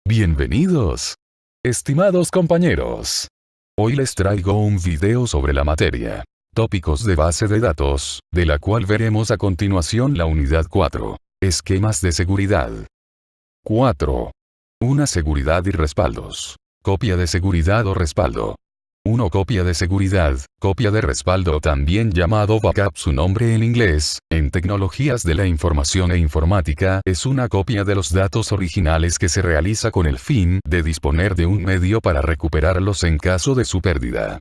Bienvenidos, estimados compañeros. Hoy les traigo un video sobre la materia, tópicos de base de datos, de la cual veremos a continuación la unidad 4, esquemas de seguridad. 4. Una seguridad y respaldos. Copia de seguridad o respaldo. 1. Copia de seguridad, copia de respaldo, también llamado backup, su nombre en inglés, en tecnologías de la información e informática, es una copia de los datos originales que se realiza con el fin de disponer de un medio para recuperarlos en caso de su pérdida.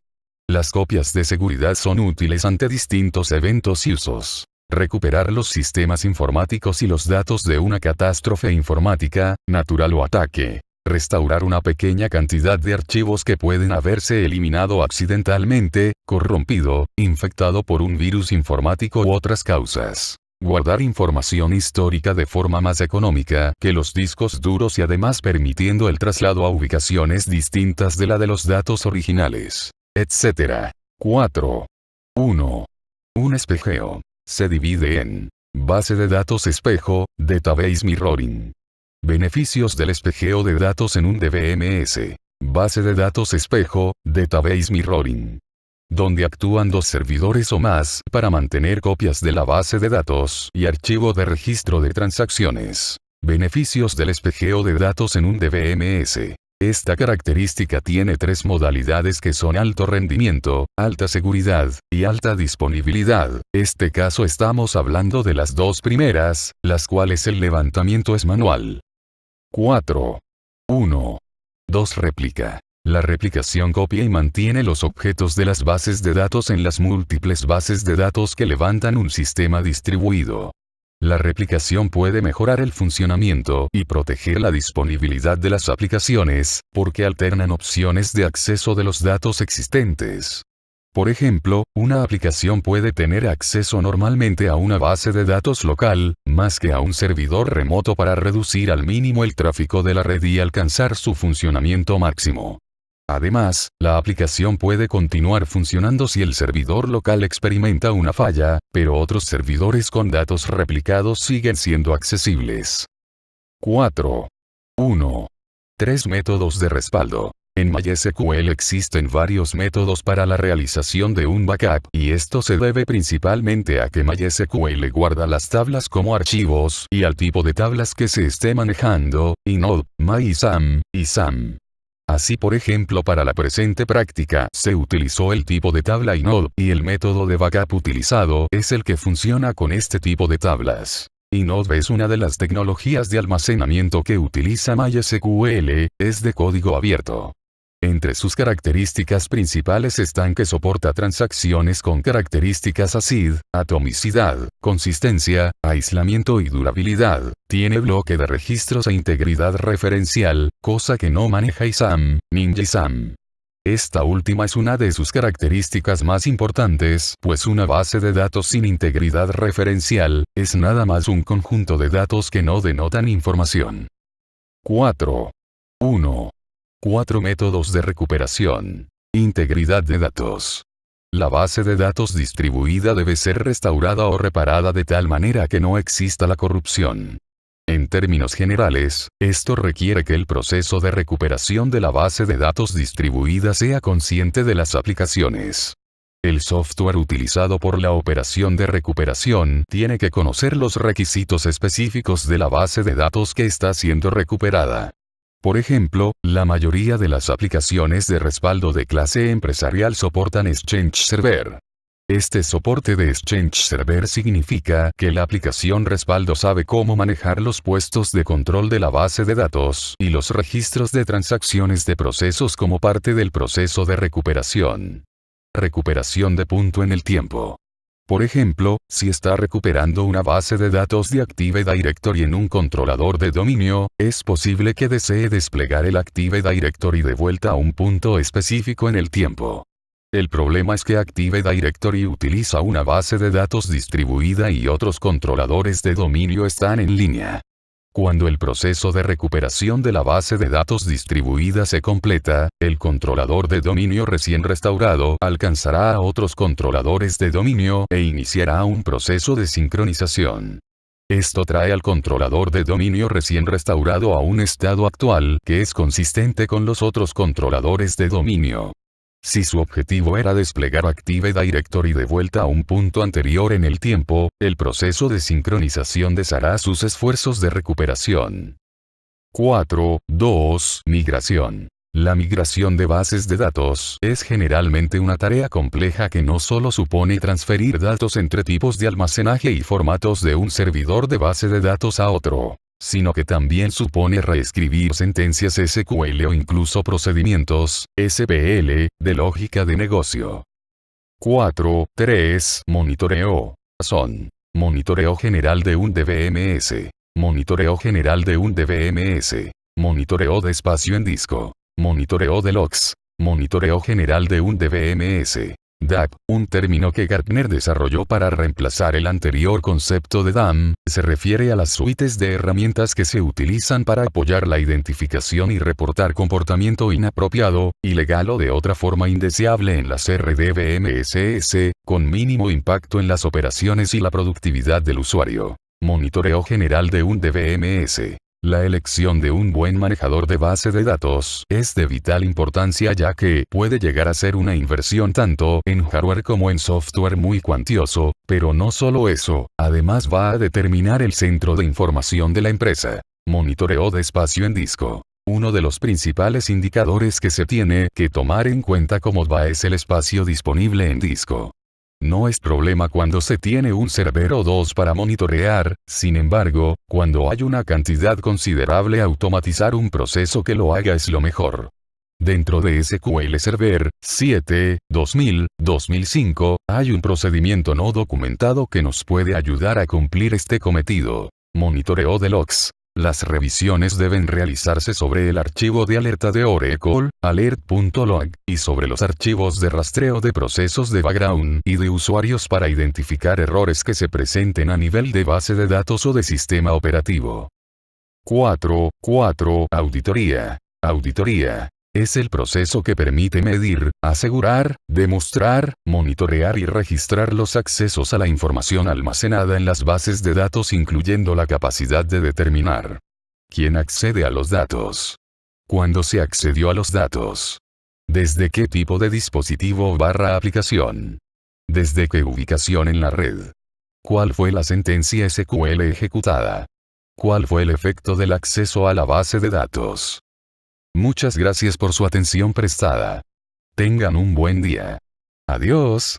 Las copias de seguridad son útiles ante distintos eventos y usos. Recuperar los sistemas informáticos y los datos de una catástrofe informática, natural o ataque. Restaurar una pequeña cantidad de archivos que pueden haberse eliminado accidentalmente, corrompido, infectado por un virus informático u otras causas. Guardar información histórica de forma más económica que los discos duros y además permitiendo el traslado a ubicaciones distintas de la de los datos originales, etc. 4. 1. Un espejeo. Se divide en base de datos espejo, database mirroring. Beneficios del espejeo de datos en un DBMS. Base de datos espejo, database mirroring. Donde actúan dos servidores o más para mantener copias de la base de datos y archivo de registro de transacciones. Beneficios del espejeo de datos en un DBMS. Esta característica tiene tres modalidades que son alto rendimiento, alta seguridad, y alta disponibilidad. Este caso estamos hablando de las dos primeras, las cuales el levantamiento es manual. 4. 1. 2. Réplica. La replicación copia y mantiene los objetos de las bases de datos en las múltiples bases de datos que levantan un sistema distribuido. La replicación puede mejorar el funcionamiento y proteger la disponibilidad de las aplicaciones, porque alternan opciones de acceso de los datos existentes. Por ejemplo, una aplicación puede tener acceso normalmente a una base de datos local, más que a un servidor remoto para reducir al mínimo el tráfico de la red y alcanzar su funcionamiento máximo. Además, la aplicación puede continuar funcionando si el servidor local experimenta una falla, pero otros servidores con datos replicados siguen siendo accesibles. 4. 1. 3 métodos de respaldo. En MySQL existen varios métodos para la realización de un backup, y esto se debe principalmente a que MySQL guarda las tablas como archivos y al tipo de tablas que se esté manejando, inode, MySAM, y SAM. Así, por ejemplo, para la presente práctica se utilizó el tipo de tabla inode, y el método de backup utilizado es el que funciona con este tipo de tablas. Inode es una de las tecnologías de almacenamiento que utiliza MySQL, es de código abierto. Entre sus características principales están que soporta transacciones con características ACID, atomicidad, consistencia, aislamiento y durabilidad, tiene bloque de registros e integridad referencial, cosa que no maneja ISAM, NinjaSAM. Esta última es una de sus características más importantes, pues una base de datos sin integridad referencial, es nada más un conjunto de datos que no denotan información. 4. 1. 4 métodos de recuperación. Integridad de datos. La base de datos distribuida debe ser restaurada o reparada de tal manera que no exista la corrupción. En términos generales, esto requiere que el proceso de recuperación de la base de datos distribuida sea consciente de las aplicaciones. El software utilizado por la operación de recuperación tiene que conocer los requisitos específicos de la base de datos que está siendo recuperada. Por ejemplo, la mayoría de las aplicaciones de respaldo de clase empresarial soportan Exchange Server. Este soporte de Exchange Server significa que la aplicación respaldo sabe cómo manejar los puestos de control de la base de datos y los registros de transacciones de procesos como parte del proceso de recuperación. Recuperación de punto en el tiempo. Por ejemplo, si está recuperando una base de datos de Active Directory en un controlador de dominio, es posible que desee desplegar el Active Directory de vuelta a un punto específico en el tiempo. El problema es que Active Directory utiliza una base de datos distribuida y otros controladores de dominio están en línea. Cuando el proceso de recuperación de la base de datos distribuida se completa, el controlador de dominio recién restaurado alcanzará a otros controladores de dominio e iniciará un proceso de sincronización. Esto trae al controlador de dominio recién restaurado a un estado actual que es consistente con los otros controladores de dominio. Si su objetivo era desplegar Active Directory de vuelta a un punto anterior en el tiempo, el proceso de sincronización deshará sus esfuerzos de recuperación. 4.2. Migración. La migración de bases de datos es generalmente una tarea compleja que no solo supone transferir datos entre tipos de almacenaje y formatos de un servidor de base de datos a otro, sino que también supone reescribir sentencias SQL o incluso procedimientos, SPL, de lógica de negocio. 4.3. Monitoreo. Son. Monitoreo general de un DBMS. Monitoreo general de un DBMS. Monitoreo de espacio en disco. Monitoreo de logs. Monitoreo general de un DBMS. DAP, un término que Gartner desarrolló para reemplazar el anterior concepto de DAM, se refiere a las suites de herramientas que se utilizan para apoyar la identificación y reportar comportamiento inapropiado, ilegal o de otra forma indeseable en las RDBMS, con mínimo impacto en las operaciones y la productividad del usuario. Monitoreo general de un DBMS. La elección de un buen manejador de base de datos es de vital importancia ya que puede llegar a ser una inversión tanto en hardware como en software muy cuantioso, pero no solo eso, además va a determinar el centro de información de la empresa. Monitoreo de espacio en disco. Uno de los principales indicadores que se tiene que tomar en cuenta como va es el espacio disponible en disco. No es problema cuando se tiene un server o dos para monitorear, sin embargo, cuando hay una cantidad considerable automatizar un proceso que lo haga es lo mejor. Dentro de SQL Server 7, 2000, 2005, hay un procedimiento no documentado que nos puede ayudar a cumplir este cometido. Monitoreo de logs. Las revisiones deben realizarse sobre el archivo de alerta de Oracle, alert.log, y sobre los archivos de rastreo de procesos de background y de usuarios para identificar errores que se presenten a nivel de base de datos o de sistema operativo. 4.4. Auditoría. Auditoría. Es el proceso que permite medir, asegurar, demostrar, monitorear y registrar los accesos a la información almacenada en las bases de datos incluyendo la capacidad de determinar quién accede a los datos, cuándo se accedió a los datos, desde qué tipo de dispositivo / aplicación, desde qué ubicación en la red, cuál fue la sentencia SQL ejecutada, cuál fue el efecto del acceso a la base de datos. Muchas gracias por su atención prestada. Tengan un buen día. Adiós.